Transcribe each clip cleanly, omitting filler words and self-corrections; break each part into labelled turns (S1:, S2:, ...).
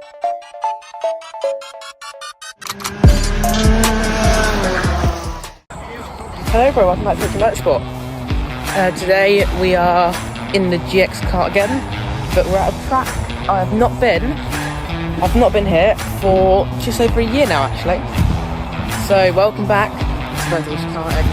S1: Hello everyone, welcome back to Motorsport. Today we are in the GX kart again, but we're at a track I've not been here for just over a year now actually. So welcome back to Motorsport Karting.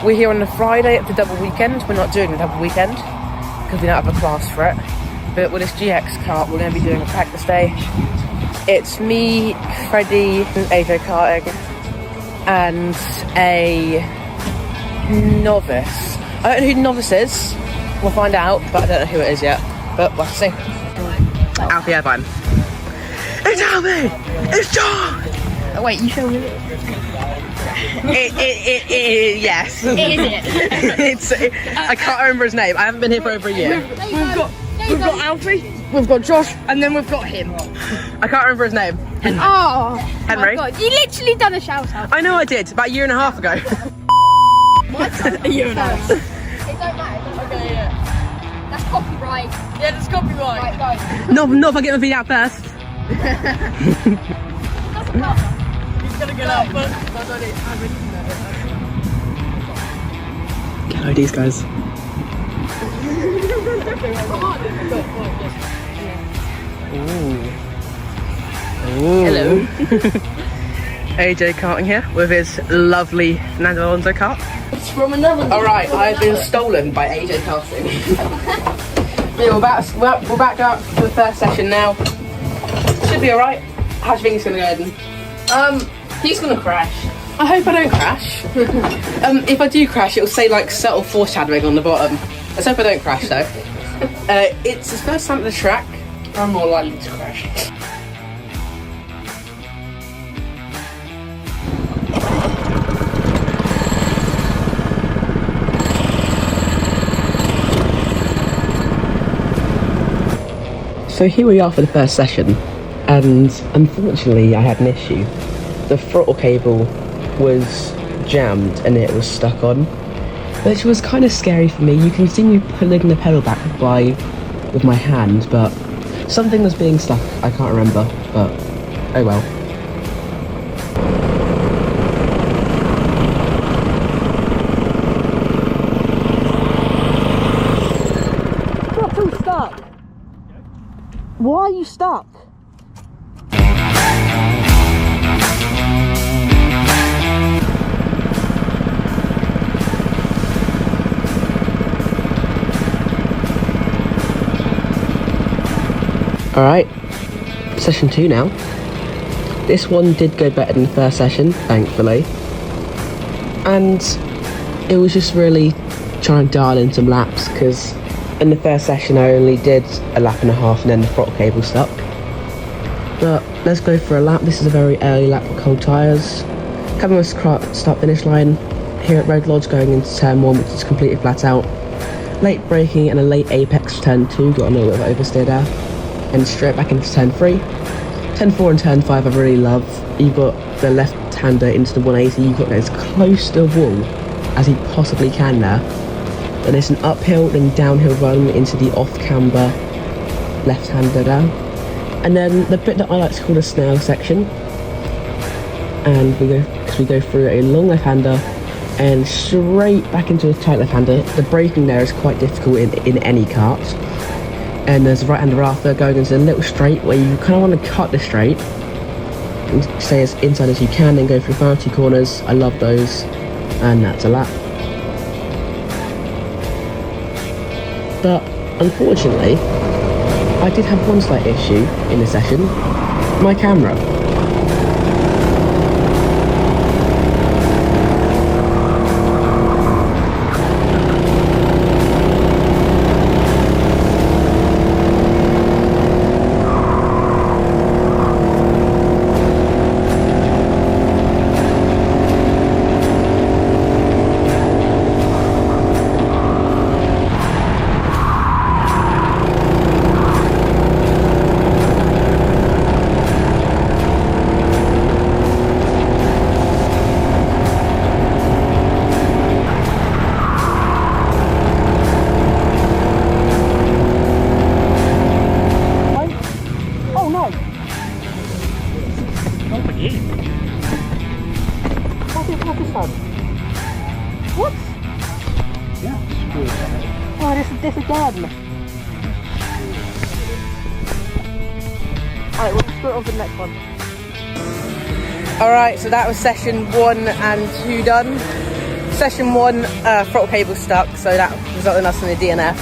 S1: We're here on a Friday at the double weekend. We're not doing the double weekend because we don't have a class for it. But with this GX kart, we're going to be doing a practice day. It's me, Freddie, AJ Karting, and a novice. I don't know who the novice is. We'll find out, but I don't know who it is yet. But we'll see. Alfie Irvine. It's Alfie! It's John!
S2: Oh, wait, you show me it?
S1: Yes.
S2: Is it?
S1: I can't remember his name. I haven't been here for over a year.
S2: We've got Alfie, we've got Josh, and then we've got him.
S1: I can't remember his name.
S2: Oh,
S1: Henry.
S2: my God. You literally done a shout out.
S1: I know I did, about a year and a half ago.
S2: What? A year and a half. It don't matter. Okay, yeah. That's copyright. Yeah, that's copyright. Right, go.
S1: Not if I get my video out first.
S2: He's gonna get out first.
S1: Hello, these guys. Hello. AJ Karting here with his lovely Fernando Alonso kart.
S2: It's from another.
S1: Alright, I've been stolen by AJ Karting. Yeah, we're back up to the first session now. Should be alright. How do you think it's gonna go, Eden?
S2: He's gonna crash.
S1: I hope I don't crash. If I do crash, it'll say like subtle foreshadowing on the bottom. Let's hope I don't crash though. It's his first time at the track.
S2: I'm more likely to crash.
S1: So here we are for the first session, and unfortunately I had an issue. The throttle cable was jammed and it was stuck on, which was kind of scary for me. You can see me pulling the pedal back with my hand, but something was being stuck. I can't remember, but oh well.
S2: Throttle stuck. Why are you stuck?
S1: Alright, session 2 now. This one did go better than the first session, thankfully. And it was just really trying to dial in some laps, because in the first session I only did a lap and a half and then the throttle cable stuck. But let's go for a lap. This is a very early lap with cold tyres. Coming with start finish line here at Road Lodge, going into turn 1, which is completely flat out. Late braking and a late apex for turn 2, got a little bit of oversteer there. And straight back into turn 3. Turn 4 and turn 5 I really love. You've got the left-hander into the 180, you've got to get as close to the wall as you possibly can there. Then it's an uphill, then downhill run into the off-camber left-hander there. And then the bit that I like to call the snail section. And we go through a long left-hander and straight back into a tight left-hander. The braking there is quite difficult in any kart. And there's a right-hander after, going into a little straight where you kind of want to cut the straight and stay as inside as you can, then go through the final 2 corners. I love those, and that's a lap. But unfortunately, I did have one slight issue in the session: my camera. this again. Alright, we'll just go on to the next one. Alright, so that was session 1 and 2 done. Session 1, throttle cable stuck, so that resulted in us in a DNF.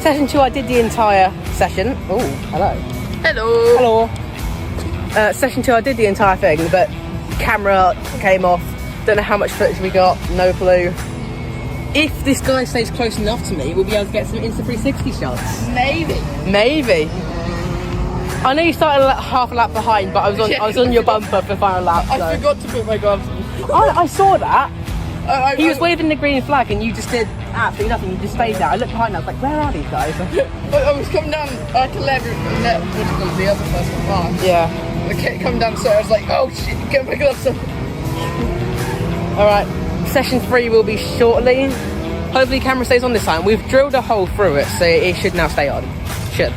S1: Session 2, I did the entire session. Oh, hello.
S2: Hello.
S1: Hello. Session 2, I did the entire thing, but camera came off. Don't know how much footage we got, no clue. If this guy stays close enough to me, we'll be able to get some Insta360 shots. Maybe. I know you started half a lap behind, but I was on your bumper for the final lap. So.
S2: I forgot to put my gloves on.
S1: I saw that. He was waving the green flag and you just did absolutely nothing. You just stayed there. I looked behind and I was like, where are these guys?
S2: I was coming down, I had to let the other person pass.
S1: Yeah.
S2: I kept coming down, so I was like, oh shit, get my gloves on.
S1: Alright, session 3 will be shortly. Hopefully camera stays on this time. We've drilled a hole through it, so it should now stay on. Should.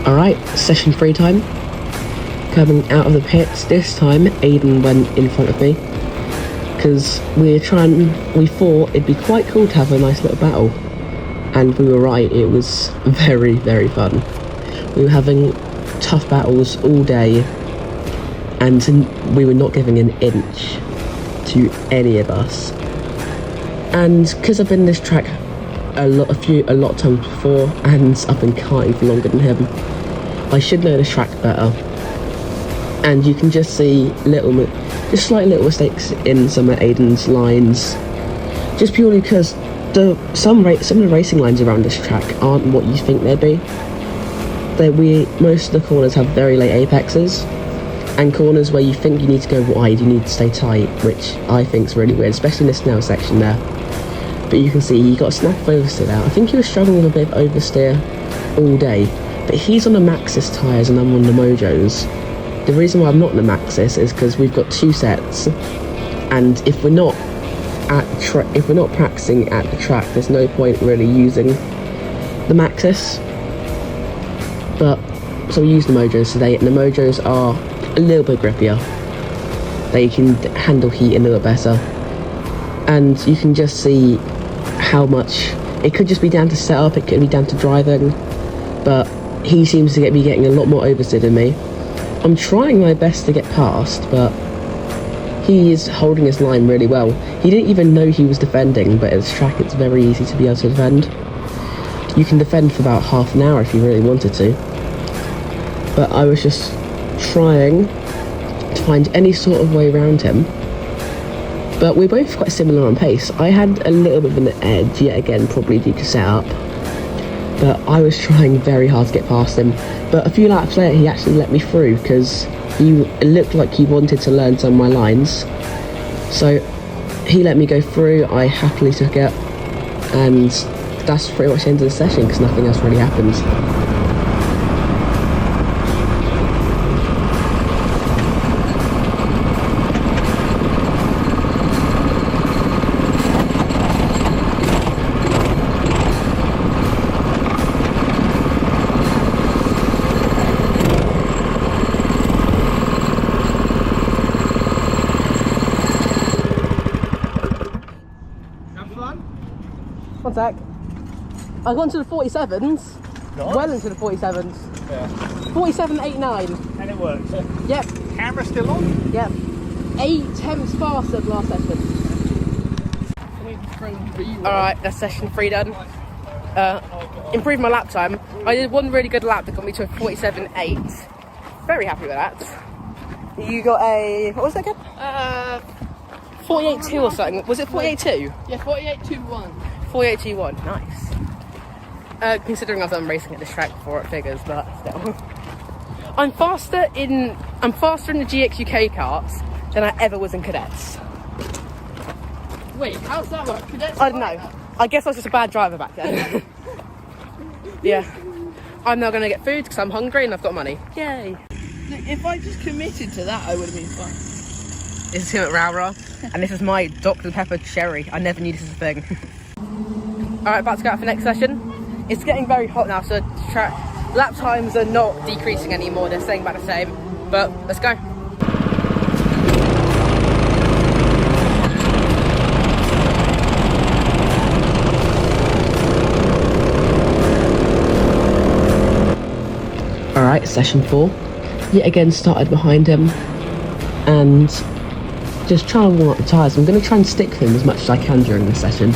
S1: Alright, session 3 time. Coming out of the pits, this time Aiden went in front of me. Because we thought it'd be quite cool to have a nice little battle. And we were right, it was very, very fun. We were having tough battles all day. And we were not giving an inch to any of us. And because I've been in this track a lot of times before, and I've been karting for longer than him, I should know this track better. And you can just see slight little mistakes in some of Aiden's lines, just purely because some of the racing lines around this track aren't what you think they'd be. Most of the corners have very late apexes, and corners where you think you need to go wide, you need to stay tight, which I think's really weird, especially in this snail section there. But you can see he got a snap of oversteer there. I think he was struggling with a bit of oversteer all day. But he's on the Maxxis tyres and I'm on the Mojos. The reason why I'm not on the Maxxis is because we've got 2 sets. And if we're not practicing at the track, there's no point really using the Maxxis. So we use the Mojos today, and the Mojos are a little bit grippier. They can handle heat a little better. And you can just see how much it could just be down to setup, it could be down to driving, but he seems to be getting a lot more oversteer than me. I'm trying my best to get past, but he is holding his line really well. He didn't even know he was defending, but at this track it's very easy to be able to defend. You can defend for about half an hour if you really wanted to. But I was just trying to find any sort of way around him. But we're both quite similar on pace. I had a little bit of an edge, yet again, probably due to setup. But I was trying very hard to get past him. But a few laps later, he actually let me through, because it looked like he wanted to learn some of my lines. So he let me go through, I happily took it. And that's pretty much the end of the session, because nothing else really happened. One sec. I've gone to the 47s.
S3: Nice.
S1: Well into the 47s.
S3: Yeah.
S1: 47.89.
S3: And it works.
S1: Yep.
S3: Camera still on?
S1: Yep. 8 temps faster than last session. Alright, that's session 3 done. Improved my lap time. I did one really good lap that got me to a 47.8. Very happy with that. You got a, what was that again? 48.2 or something. Was it 48.2?
S2: Yeah, 48.21.
S1: 48.21, nice. Considering I've done racing at this track before, it figures, but still. I'm faster in the GX UK karts than I ever was in cadets.
S2: Wait, how's that work? Cadets?
S1: I don't know. I guess I was just a bad driver back then. Yeah. I'm now going to get food because I'm hungry and I've got money. Yay.
S2: If I just committed to that, I would have been fine.
S1: This is him at Rowra, and this is my Dr. Pepper cherry. I never knew this was a thing. Alright, about to go out for next session. It's getting very hot now, so lap times are not decreasing anymore. They're staying about the same. But let's go. Alright, session 4. Yet again started behind him and just trying to warm up the tyres. I'm going to try and stick to him as much as I can during this session,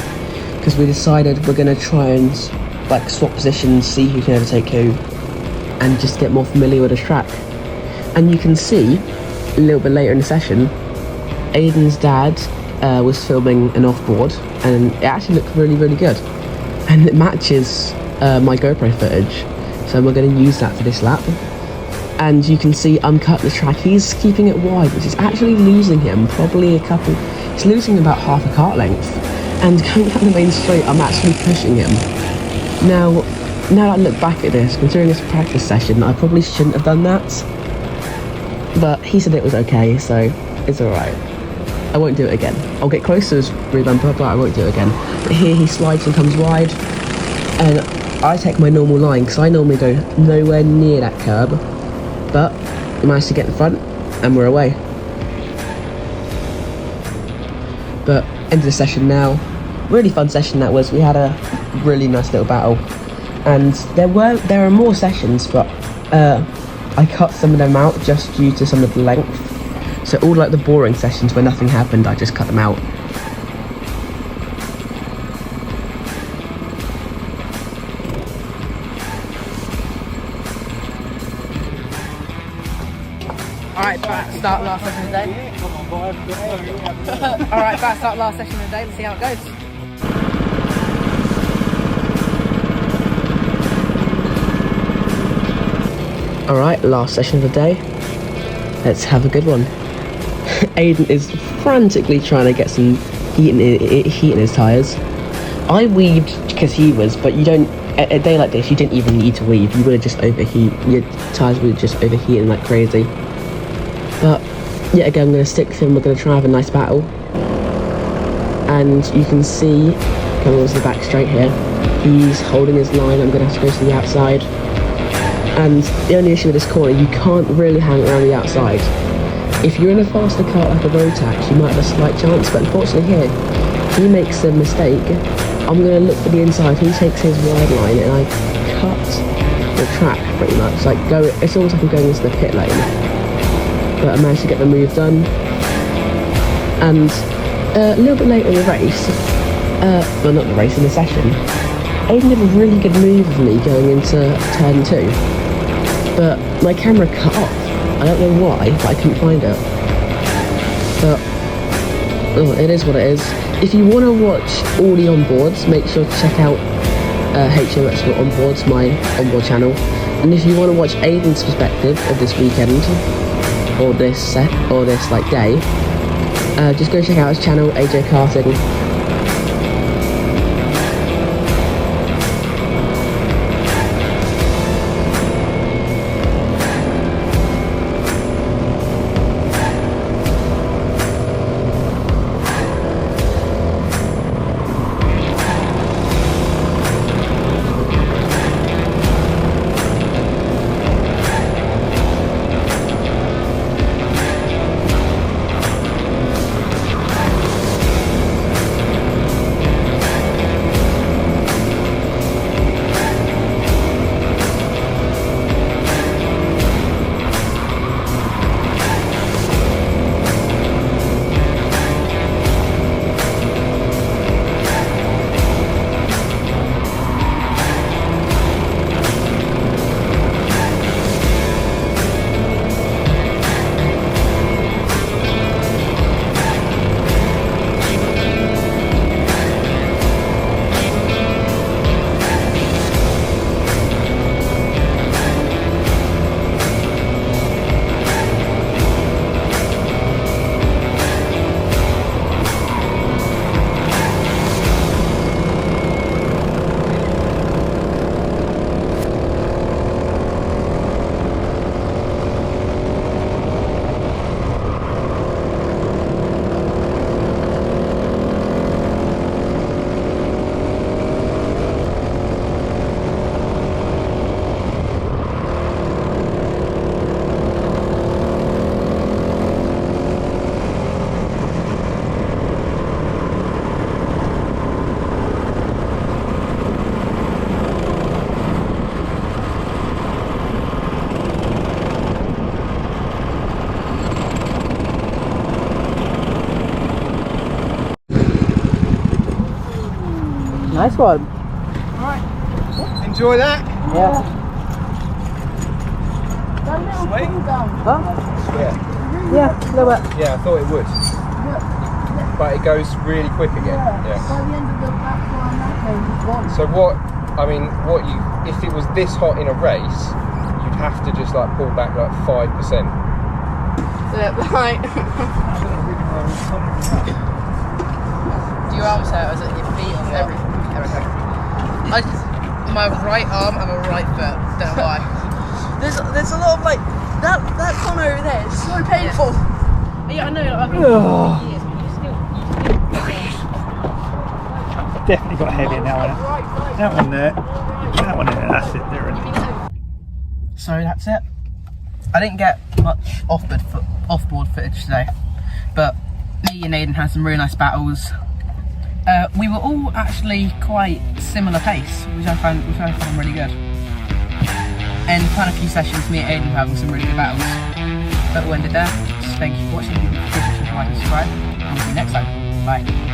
S1: because we decided we're going to try and like swap positions, see who can overtake who, and just get more familiar with the track. And you can see a little bit later in the session, Aiden's dad was filming an off-board, and it actually looked really, really good, and it matches my GoPro footage, so we're going to use that for this lap. And you can see I'm cutting the track. He's keeping it wide, which is actually losing him probably he's losing about half a kart length. And going down the main straight, I'm actually pushing him. Now that I look back at this, considering this practice session, I probably shouldn't have done that. But he said it was okay, so it's alright. I won't do it again. I'll get close to his rear bumper, but I won't do it again. But here he slides and comes wide, and I take my normal line, because I normally go nowhere near that curb. But we managed to get in front, and we're away. But end of the session now. Really fun session that was. We had a really nice little battle, and there are more sessions, but I cut some of them out just due to some of the length. So all like the boring sessions where nothing happened, I just cut them out. Alright, back start last session of the day. Alright, back start last session of the day. Let's see how it goes. Alright, last session of the day. Let's have a good one. Aiden is frantically trying to get some heat in his tyres. I weaved because he was, but you don't, at a day like this, you didn't even need to weave. You would have just overheat, your tyres would have just overheated like crazy. But yet again, I'm going to stick to him. We're going to try and have a nice battle. And you can see, coming onto the back straight here, he's holding his line. I'm going to have to go to the outside. And the only issue with this corner, you can't really hang around the outside. If you're in a faster car like a road tax, you might have a slight chance, but unfortunately here, he makes a mistake. I'm going to look for the inside. He takes his wide line, and I cut the track pretty much. It's almost like I'm going into the pit lane. But I managed to get the move done. And a little bit later in the race, well, not the race, in the session, Aiden did a really good move with me going into turn 2. But my camera cut off. I don't know why, but I couldn't find it. But it is what it is. If you want to watch all the onboards, make sure to check out HO Expert Onboards, my onboard channel. And if you want to watch Aiden's perspective of this weekend, or this day, just go check out his channel, AJ Karting. Nice one.
S3: Enjoy that.
S1: Yeah.
S3: Sweet.
S1: Huh?
S3: Yeah.
S1: Yeah, a little bit.
S3: Yeah, I thought it would. But it goes really quick again. Yeah.
S2: By the end of the back line, that game is gone.
S3: So if it was this hot in a race, you'd have to just like pull back like 5%.
S2: Yeah, right. Do your arms hurt or is it your feet or everything? My right arm and my right foot, don't know why. There's a lot of like, that corner over there is so painful. Yeah, I know, I've been years, but you still
S4: Definitely got heavier now, hasn't it? That one there. That one there. That's it. There.
S1: So that's it. I didn't get much off-board footage today, but me and Aiden had some really nice battles. We were all actually quite similar pace, which I found really good. And kind of few sessions, me and Aiden were having some really good battles. But we'll end it there. Thank you for watching. Please like and subscribe. And we'll see you next time. Bye.